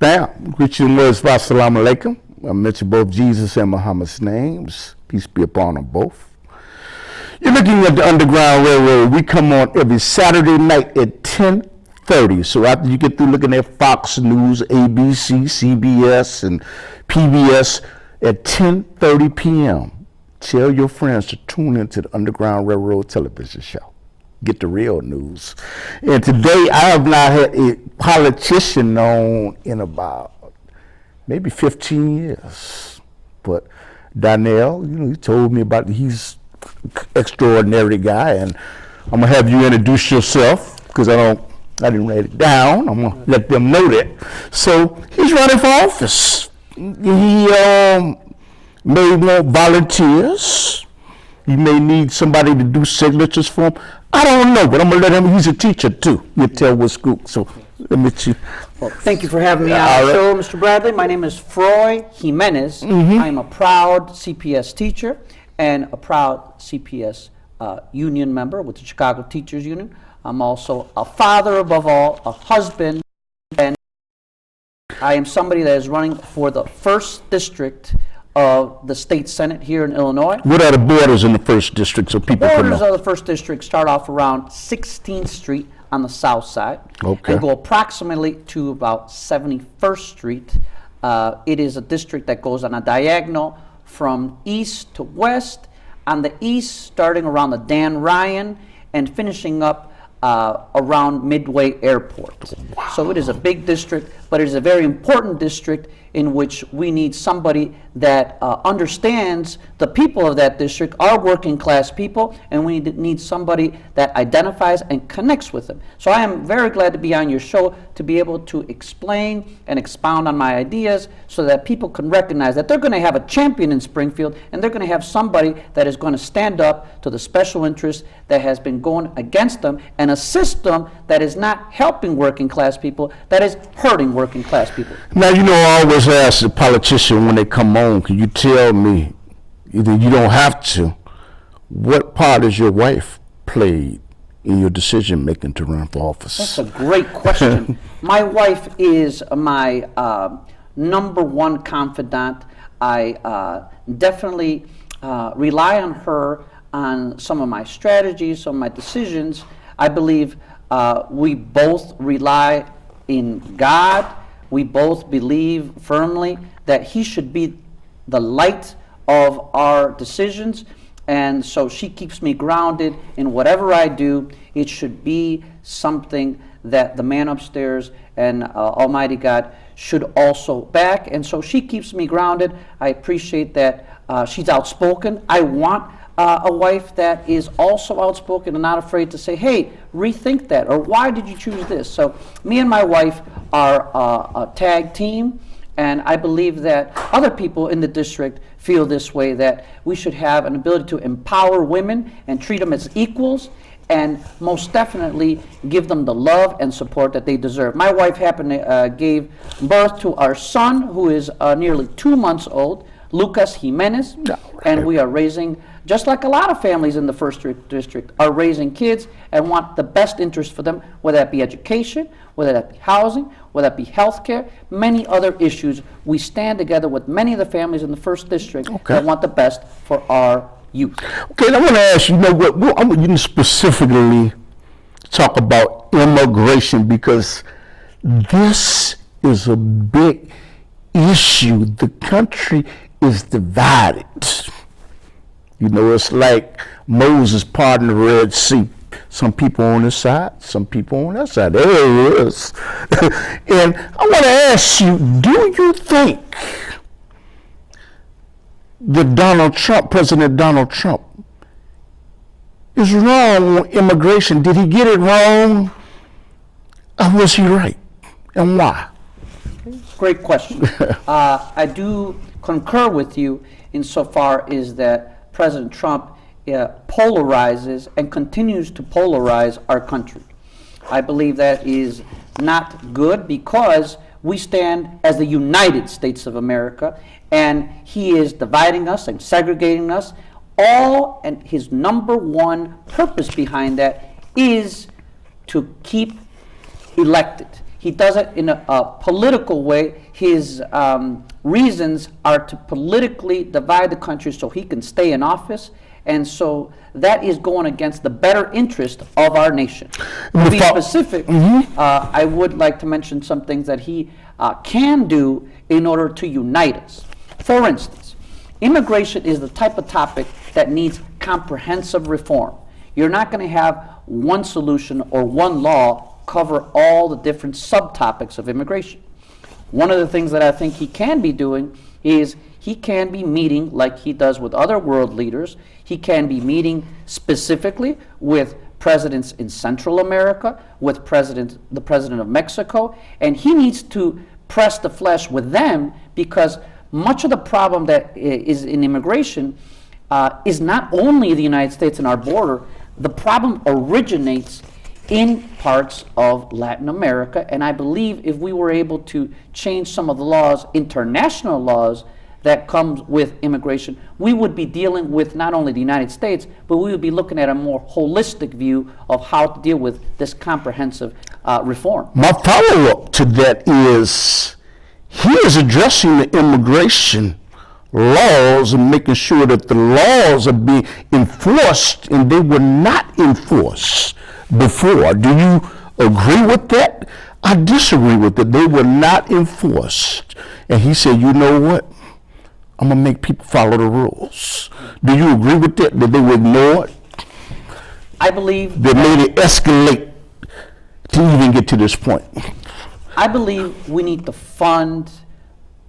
Bam. Greeting words, Assalamu alaikum. I mention both Jesus and Muhammad's names. Peace be upon them both. You're looking at the Underground Railroad. We come on every Saturday night at 10:30. So after you get through looking at Fox News, ABC, CBS, and PBS at 10:30 p.m., tell your friends to tune into the Underground Railroad television show. Get the real news. And today I have not had a politician on in about maybe 15 years. But Donnell, he told me about he's an extraordinary guy, and I'm gonna have you introduce yourself because I didn't write it down. I'm gonna let them know that. So he's running for office. He may want volunteers. He may need somebody to do signatures for him. I don't know, but I'm gonna let him. He's a teacher too. He'll tell what school. So let me see. Well, thank you for having me on the show, Mr. Bradley. My name is Froy Jimenez. I am a proud CPS teacher and a proud CPS union member with the Chicago Teachers Union. I'm also a father, above all, a husband, and I am somebody that is running for the 1st District of the State Senate here in Illinois. What are the borders in the 1st District so people can know? The borders of the 1st District start off around 16th Street on the south side. Okay. And go approximately to about 71st Street. It is a district that goes on a diagonal from east to west. On the east, starting around the Dan Ryan and finishing up around Midway Airport. Wow. So it is a big district, but it is a very important district in which we need somebody that understands the people of that district are working class people, and we need somebody that identifies and connects with them. So I am very glad to be on your show to be able to explain and expound on my ideas so that people can recognize that they're going to have a champion in Springfield, and they're going to have somebody that is going to stand up to the special interest that has been going against them, and a system that is not helping working class people, that is hurting working class people. Now, I always ask the politician when they come on, can you tell me, either you don't have to, what part has your wife played in your decision making to run for office? That's a great question. My wife is my number one confidant. I definitely rely on her on some of my strategies, some of my decisions. I believe we both rely in God. We both believe firmly that He should be the light of our decisions. And so she keeps me grounded in whatever I do. It should be something that the man upstairs and Almighty God should also back. And so she keeps me grounded. I appreciate that she's outspoken. I want a wife that is also outspoken and not afraid to say, hey, rethink that, or why did you choose this? So me and my wife are a tag team, and I believe that other people in the district feel this way, that we should have an ability to empower women and treat them as equals, and most definitely give them the love and support that they deserve. My wife gave birth to our son, who is nearly 2 months old, Lucas Jimenez, and we are raising, just like a lot of families in the 1st District are raising kids and want the best interest for them, whether that be education, whether that be housing, whether that be health care, many other issues. We stand together with many of the families in the 1st District that want the best for our youth. Okay, I want to ask you, what I want you to specifically talk about immigration, because this is a big issue. The country is divided. It's like Moses parting the Red Sea. Some people on this side, some people on that side. There it is. And I want to ask you, do you think that President Donald Trump, is wrong on immigration? Did he get it wrong, or was he right? And why? Great question. I do concur with you insofar as that President Trump polarizes and continues to polarize our country. I believe that is not good, because we stand as the United States of America, and he is dividing us and segregating us. And his number one purpose behind that is to keep elected. He does it in a political way. His reasons are to politically divide the country so he can stay in office. And so that is going against the better interest of our nation. To be specific, I would like to mention some things that he can do in order to unite us. For instance, immigration is the type of topic that needs comprehensive reform. You're not going to have one solution or one law cover all the different subtopics of immigration. One of the things that I think he can be doing is he can be meeting, like he does with other world leaders, he can be meeting specifically with presidents in Central America, with the president of Mexico, and he needs to press the flesh with them, because much of the problem that is in immigration is not only the United States and our border. The problem originates in parts of Latin America, and I believe if we were able to change some of the laws, international laws, that comes with immigration, we would be dealing with not only the United States, but we would be looking at a more holistic view of how to deal with this comprehensive reform. My follow-up to that is, he is addressing the immigration laws and making sure that the laws are being enforced, and they were not enforced before. Do you agree with that? I disagree with it. They were not enforced. And he said, you know what? I'm going to make people follow the rules. Do you agree with that? That they were ignored? I believe they made it escalate to even get to this point. I believe we need to fund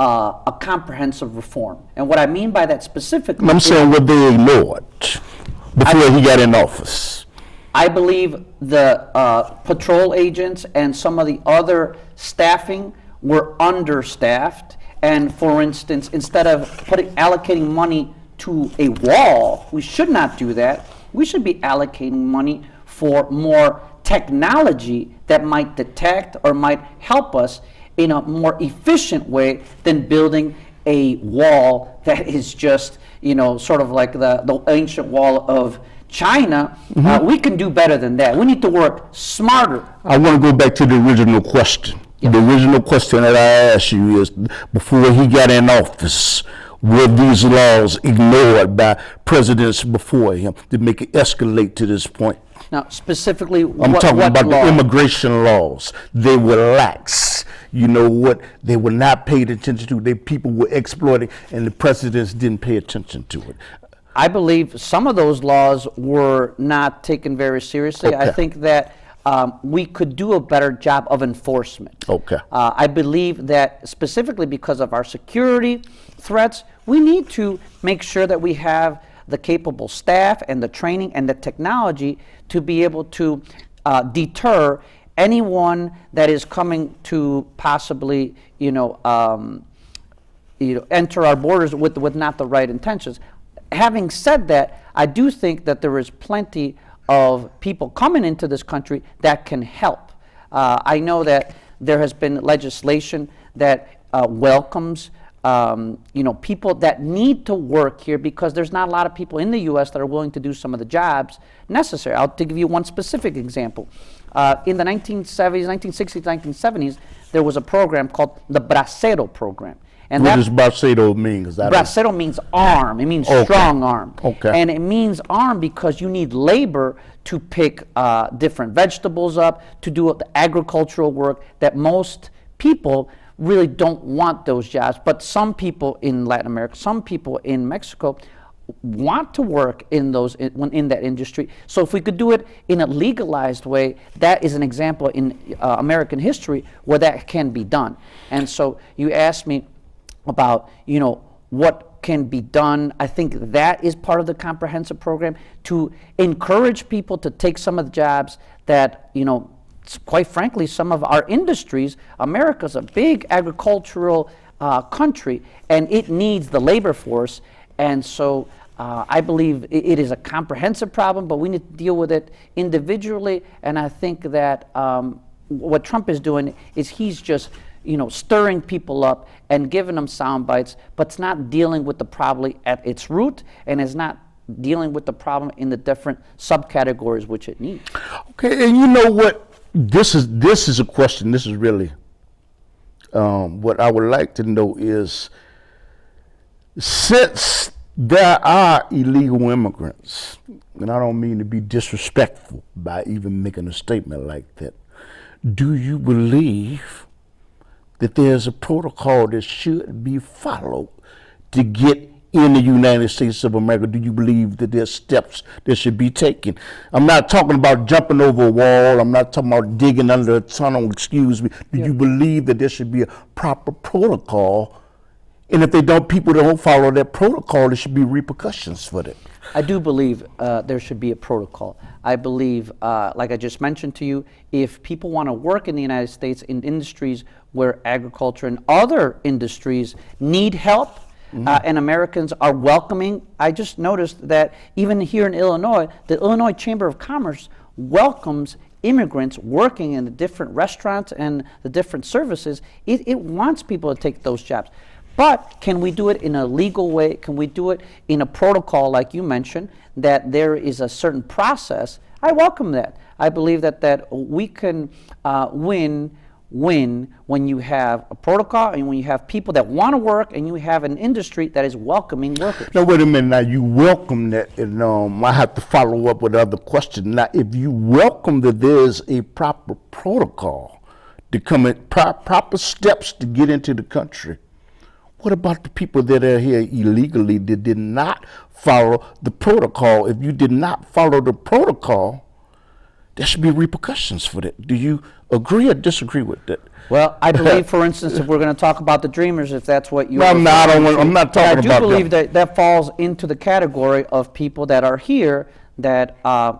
a comprehensive reform. And what I mean by that specifically, I'm saying what they ignored before he got in office. I believe the patrol agents and some of the other staffing were understaffed. And for instance, instead of allocating money to a wall, we should not do that. We should be allocating money for more technology that might detect or might help us in a more efficient way than building a wall that is just, sort of like the ancient wall of China. We can do better than that. We need to work smarter. I want to go back to the original question. The original question that I asked you is, before he got in office, were these laws ignored by presidents before him to make it escalate to this point? Now, specifically, I'm talking about the immigration laws. They were lax. You know what? They were not paid attention to. People were exploiting, and the presidents didn't pay attention to it. I believe some of those laws were not taken very seriously. Okay. I think that we could do a better job of enforcement. Okay. I believe that specifically because of our security threats, we need to make sure that we have the capable staff and the training and the technology to be able to deter anyone that is coming to possibly, enter our borders with not the right intentions. Having said that, I do think that there is plenty of people coming into this country that can help. I know that there has been legislation that welcomes people that need to work here, because there's not a lot of people in the U.S. that are willing to do some of the jobs necessary. I'll give you one specific example. In the 1960s, 1970s, there was a program called the Bracero program. And what does bracero mean? Bracero means arm. It means strong arm. Okay. And it means arm because you need labor to pick different vegetables up, to do the agricultural work that most people really don't want those jobs. But some people in Latin America, some people in Mexico want to work in that industry. So if we could do it in a legalized way, that is an example in American history where that can be done. And so you asked me about, what can be done. I think that is part of the comprehensive program, to encourage people to take some of the jobs that, quite frankly, some of our industries, America's a big agricultural country, and it needs the labor force. And so I believe it is a comprehensive problem, but we need to deal with it individually. And I think that what Trump is doing is he's just stirring people up and giving them sound bites, but it's not dealing with the problem at its root, and is not dealing with the problem in the different subcategories which it needs. Okay, and you know what? this is a question. This is really what I would like to know is, since there are illegal immigrants, and I don't mean to be disrespectful by even making a statement like that, do you believe that there's a protocol that should be followed to get in the United States of America? Do you believe that there's steps that should be taken? I'm not talking about jumping over a wall. I'm not talking about digging under a tunnel, excuse me. Do you believe that there should be a proper protocol? And if people don't follow that protocol, there should be repercussions for that. I do believe there should be a protocol. I believe, like I just mentioned to you, if people want to work in the United States in industries where agriculture and other industries need help, and Americans are welcoming. I just noticed that even here in Illinois, the Illinois Chamber of Commerce welcomes immigrants working in the different restaurants and the different services. It wants people to take those jobs. But can we do it in a legal way? Can we do it in a protocol, like you mentioned, that there is a certain process? I welcome that. I believe that we can win when you have a protocol and when you have people that want to work and you have an industry that is welcoming workers. Now, wait a minute. Now, you welcome that, and I have to follow up with other questions. Now, if you welcome that there's a proper protocol to come in, proper steps to get into the country, what about the people that are here illegally that did not follow the protocol? If you did not follow the protocol, there should be repercussions for that. Do you agree or disagree with that? Well, I believe, for instance, if we're going to talk about the Dreamers, if that's what you're I'm not talking about I do believe that falls into the category of people that are here that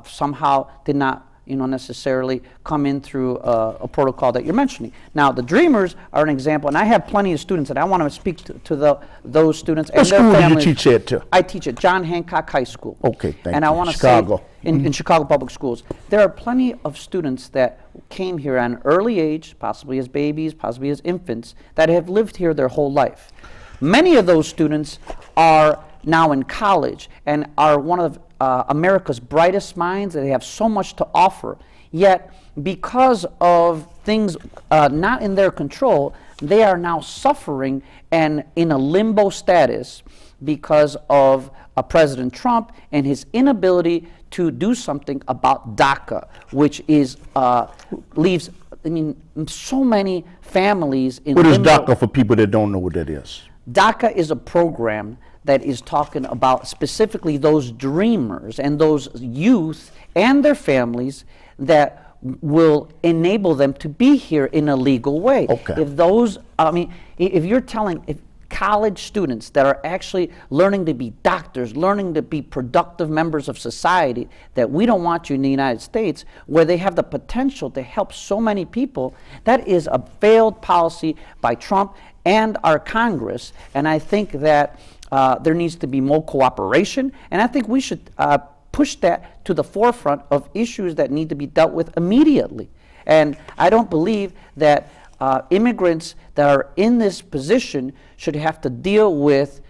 somehow did not necessarily come in through a protocol that you're mentioning. Now, the Dreamers are an example, and I have plenty of students, and I want to speak to those students and their families. What school do you teach at to? I teach at John Hancock High School. Okay, thank you. And I want to say, in Chicago Public Schools, there are plenty of students that came here at an early age, possibly as babies, possibly as infants, that have lived here their whole life. Many of those students are now in college and are one of America's brightest minds. They have so much to offer. Yet, because of things not in their control, they are now suffering and in a limbo status because of President Trump and his inability to do something about DACA, which is leaves so many families in limbo. What is DACA for people that don't know what that is? DACA is a program that is talking about specifically those dreamers and those youth and their families that will enable them to be here in a legal way. Okay. If you're telling college students that are actually learning to be doctors, learning to be productive members of society, that we don't want you in the United States, where they have the potential to help so many people, that is a failed policy by Trump and our Congress. And I think that there needs to be more cooperation, and I think we should push that to the forefront of issues that need to be dealt with immediately. And I don't believe that immigrants that are in this position should have to deal with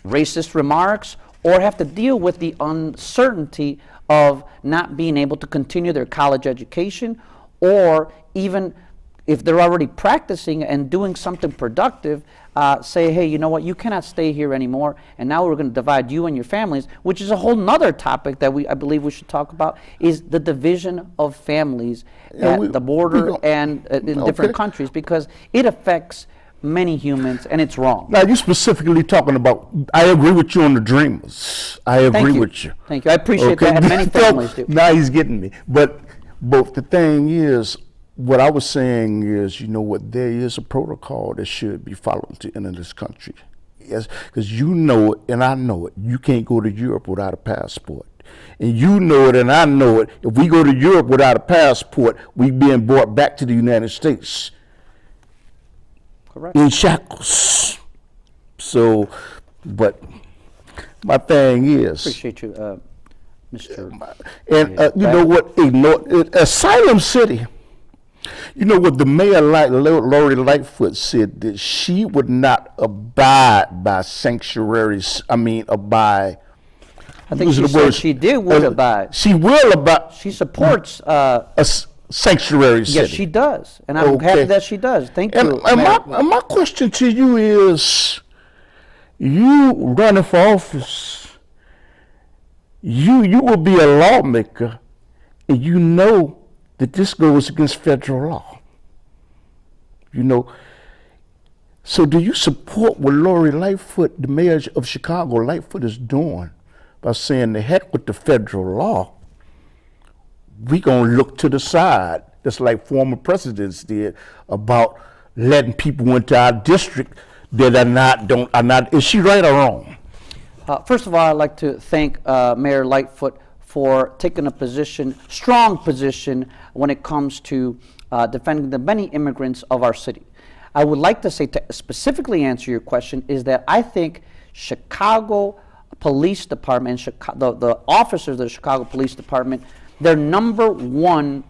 racist remarks or have to deal with the uncertainty of not being able to continue their college education, or even if they're already practicing and doing something productive, say, hey, you know what, you cannot stay here anymore, and now we're going to divide you and your families, which is a whole nother topic that I believe we should talk about, is the division of families at the border and in different countries, because it affects many humans, and it's wrong. Now, you're specifically talking about, I agree with you on the Dreamers. I agree with you. Thank you. I appreciate that, and many families do. Now he's getting me. But the thing is, what I was saying is, there is a protocol that should be followed to enter this country. Yes, because you know it and I know it. You can't go to Europe without a passport. And you know it and I know it. If we go to Europe without a passport, we being brought back to the United States. Correct. In shackles. So, but my thing is, appreciate you, Mr. And you know what? Asylum City. You know what the mayor, Lori Lightfoot, said that she would not abide by sanctuaries. I think she said she would abide. She will abide. She supports sanctuary city. Yes, she does, and I'm happy that she does. Thank you. And my question to you is, you running for office, you will be a lawmaker, and you know that this goes against federal law. You know, so do you support what Lori Lightfoot, the mayor of Chicago, Lightfoot, is doing by saying, the heck with the federal law, we gonna look to the side, just like former presidents did, about letting people into our district that are not, is she right or wrong? First of all, I'd like to thank Mayor Lightfoot for taking a position, strong position, when it comes to defending the many immigrants of our city. I would like to say, to specifically answer your question, is that I think Chicago Police Department, the officers of the Chicago Police Department, their number one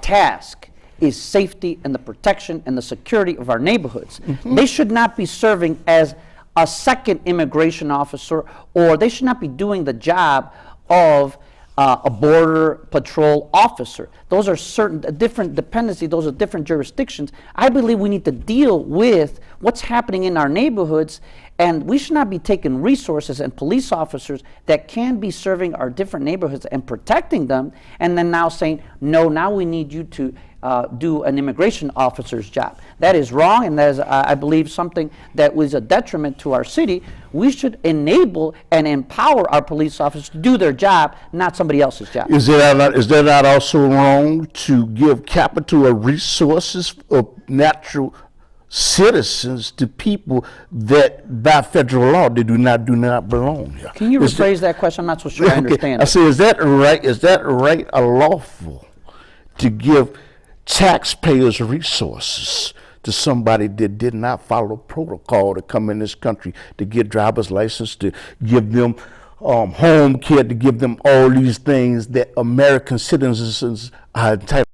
task is safety and the protection and the security of our neighborhoods. Mm-hmm. They should not be serving as a second immigration officer, or they should not be doing the job of a border patrol officer. Those are certain different dependency. Those are different jurisdictions. I believe we need to deal with what's happening in our neighborhoods, and we should not be taking resources and police officers that can be serving our different neighborhoods and protecting them, and then now saying, no, now we need you to do an immigration officer's job. That is wrong, and that is, I believe, something that was a detriment to our city. We should enable and empower our police officers to do their job, not somebody else's job. Is that not also wrong to give capital or resources of natural citizens to people that by federal law they do not belong here? Can you rephrase that question? I'm not so sure I understand. I say, is that right or lawful to give taxpayers' resources to somebody that did not follow protocol to come in this country, to get driver's license, to give them home care, to give them all these things that American citizens are entitled